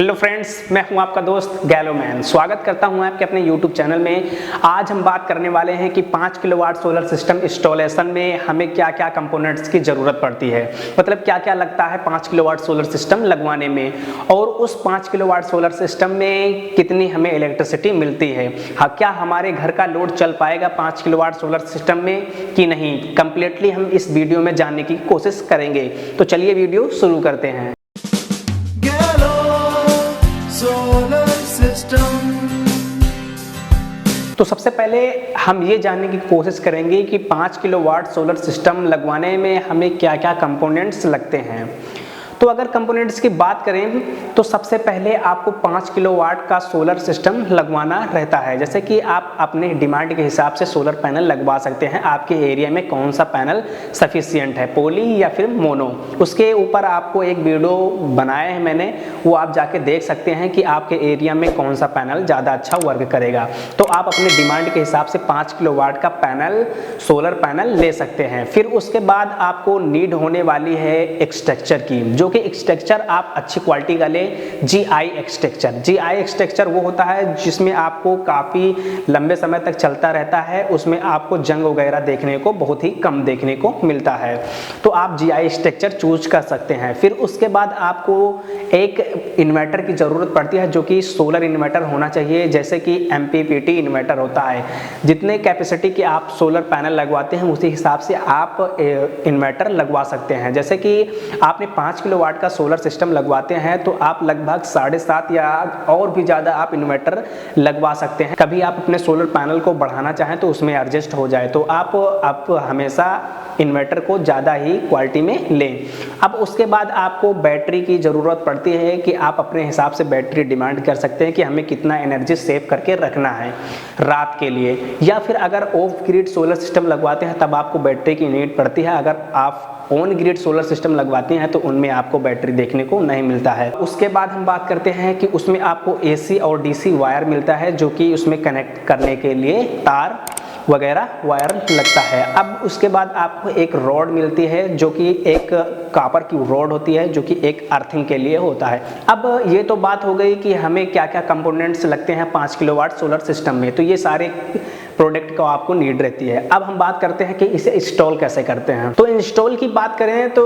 Hello friends, मैं हूं आपका दोस्त गैलोमैन। स्वागत करता हूं आपके अपने यूट्यूब चैनल में। आज हम बात करने वाले हैं कि 5 किलोवाट सोलर सिस्टम इंस्टॉलेशन में हमें क्या क्या कंपोनेंट्स की ज़रूरत पड़ती है, मतलब क्या क्या लगता है 5 किलोवाट सोलर सिस्टम लगवाने में, और उस 5 किलोवाट सोलर सिस्टम में कितनी हमें इलेक्ट्रिसिटी मिलती है। हाँ, क्या हमारे घर का लोड चल पाएगा 5 किलोवाट सोलर सिस्टम में कि नहीं, कंप्लीटली हम इस वीडियो में जानने की कोशिश करेंगे। तो चलिए वीडियो शुरू करते हैं। तो सबसे पहले हम ये जानने की कोशिश करेंगे कि 5 किलोवाट सोलर सिस्टम लगवाने में हमें क्या क्या कंपोनेंट्स लगते हैं। तो अगर कंपोनेंट्स की बात करें तो सबसे पहले आपको 5 किलोवाट का सोलर सिस्टम लगवाना रहता है। जैसे कि आप अपने डिमांड के हिसाब से सोलर पैनल लगवा सकते हैं। आपके एरिया में कौन सा पैनल सफिशिएंट है, पॉली या फिर मोनो, उसके ऊपर आपको एक वीडियो बनाया है मैंने, वो आप जाके देख सकते हैं कि आपके एरिया में कौन सा पैनल ज़्यादा अच्छा वर्क करेगा। तो आप अपने डिमांड के हिसाब से 5 किलोवाट का पैनल, सोलर पैनल ले सकते हैं। फिर उसके बाद आपको नीड होने वाली है एक्सटेक्चर की, जो कि एक्सटेक्चर आप अच्छी क्वालिटी का ले। GI एक्सटेक्चर वो होता है जिसमें आपको काफ़ी लंबे समय तक चलता रहता है, उसमें आपको जंग वगैरह देखने को बहुत ही कम देखने को मिलता है। तो आप GI एक्सटेक्चर चूज कर सकते हैं। फिर उसके बाद आपको एक इन्वर्टर की ज़रूरत पड़ती है, जो कि सोलर इन्वर्टर होना चाहिए, जैसे कि MPPT इन्वर्टर होता है। जितने कैपेसिटी के आप सोलर पैनल लगवाते हैं उसी हिसाब से आप इन्वर्टर लगवा सकते हैं। जैसे कि आपने 5 किलोवाट का सोलर सिस्टम लगवाते हैं तो आप लगभग 7.5 या और भी ज़्यादा आप इन्वर्टर लगवा सकते हैं। कभी आप अपने सोलर पैनल को बढ़ाना चाहें तो उसमें एडजस्ट हो जाए, तो आप हमेशा इन्वर्टर को ज़्यादा ही क्वालिटी में लें। अब उसके बाद आपको बैटरी की ज़रूरत पड़ती है कि आप अपने हिसाब से बैटरी डिमांड कर सकते हैं कि हमें कितना एनर्जी सेव करके रखना है रात के लिए, या फिर अगर ऑफ ग्रिड सोलर सिस्टम लगवाते हैं तब आपको बैटरी की नीड पड़ती है। अगर आप ऑन ग्रिड सोलर सिस्टम लगवाते हैं तो उनमें आपको बैटरी देखने को नहीं मिलता है। उसके बाद हम बात करते हैं कि उसमें आपको AC और DC वायर मिलता है, जो कि उसमें कनेक्ट करने के लिए तार वगैरह वायर लगता है। अब उसके बाद आपको एक रॉड मिलती है, जो कि एक कॉपर की रॉड होती है, जो कि एक अर्थिंग के लिए होता है। अब ये तो बात हो गई कि हमें क्या क्या कंपोनेंट्स लगते हैं 5 किलोवाट सोलर सिस्टम में, तो ये सारे प्रोडक्ट को आपको नीड रहती है। अब हम बात करते हैं कि इसे इंस्टॉल कैसे करते हैं। तो इंस्टॉल की बात करें तो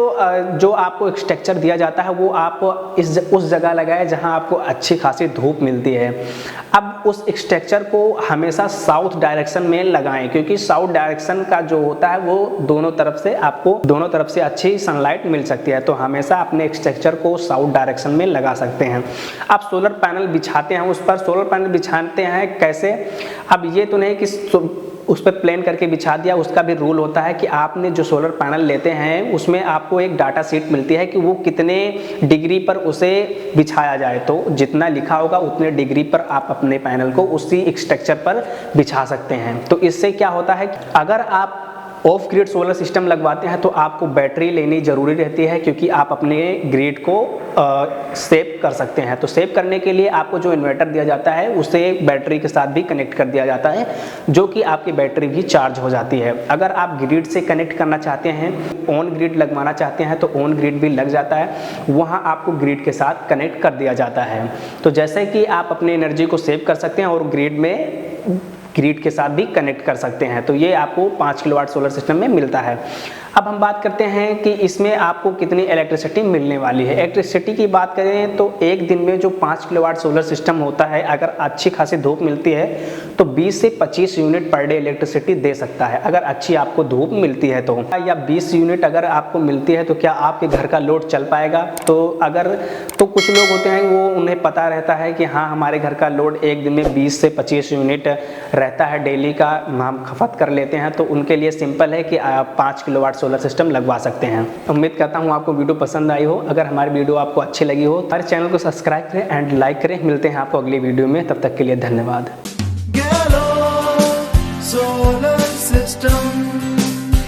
जो आपको एक्सटेक्चर दिया जाता है वो आप उस जगह लगाएं जहां आपको अच्छी खासी धूप मिलती है। अब उस एक्सटेक्चर को हमेशा साउथ डायरेक्शन में लगाएं, क्योंकि साउथ डायरेक्शन का जो होता है वो दोनों तरफ से अच्छी सनलाइट मिल सकती है। तो हमेशा अपने एक्सटेक्चर को साउथ डायरेक्शन में लगा सकते हैं। आप सोलर पैनल बिछाते हैं, उस पर सोलर पैनल बिछाते हैं कैसे, अब ये तो नहीं कि उस पर प्लेन करके बिछा दिया। उसका भी रूल होता है कि आपने जो सोलर पैनल लेते हैं उसमें आपको एक डाटा शीट मिलती है कि वो कितने डिग्री पर उसे बिछाया जाए। तो जितना लिखा होगा उतने डिग्री पर आप अपने पैनल को उसी स्ट्रक्चर पर बिछा सकते हैं। तो इससे क्या होता है कि अगर आप ऑफ ग्रिड सोलर सिस्टम लगवाते हैं तो आपको बैटरी लेनी ज़रूरी रहती है, क्योंकि आप अपने ग्रिड को सेव कर सकते हैं। तो सेव करने के लिए आपको जो इन्वर्टर दिया जाता है उसे बैटरी के साथ भी कनेक्ट कर दिया जाता है, जो कि आपकी बैटरी भी चार्ज हो जाती है। अगर आप ग्रिड से कनेक्ट करना चाहते हैं, ऑन ग्रिड लगवाना चाहते हैं तो ऑन ग्रिड भी लग जाता है, वहाँ आपको ग्रिड के साथ कनेक्ट कर दिया जाता है। तो जैसे कि आप अपनी एनर्जी को सेव कर सकते हैं और ग्रिड के साथ भी कनेक्ट कर सकते हैं। तो ये आपको 5 किलोवाट सोलर सिस्टम में मिलता है। अब हम बात करते हैं कि इसमें आपको कितनी इलेक्ट्रिसिटी मिलने वाली है। इलेक्ट्रिसिटी की बात करें तो एक दिन में जो 5 किलोवाट सोलर सिस्टम होता है, अगर अच्छी खासी धूप मिलती है तो 20 से 25 यूनिट पर डे इलेक्ट्रिसिटी दे सकता है, अगर अच्छी आपको धूप मिलती है तो। या 20 यूनिट अगर आपको मिलती है तो क्या आपके घर का लोड चल पाएगा। तो कुछ लोग होते हैं वो उन्हें पता रहता है कि हाँ, हमारे घर का लोड एक दिन में 20 से 25 यूनिट रहता है, डेली का हम खपत कर लेते हैं। तो उनके लिए सिंपल है कि आप 5 किलोवाट सोलर सिस्टम लगवा सकते हैं। उम्मीद करता हूँ आपको वीडियो पसंद आई हो। अगर हमारी वीडियो आपको अच्छी लगी हो हमारे चैनल को सब्सक्राइब करें एंड लाइक करें। मिलते हैं आपको अगली वीडियो में, तब तक के लिए धन्यवाद।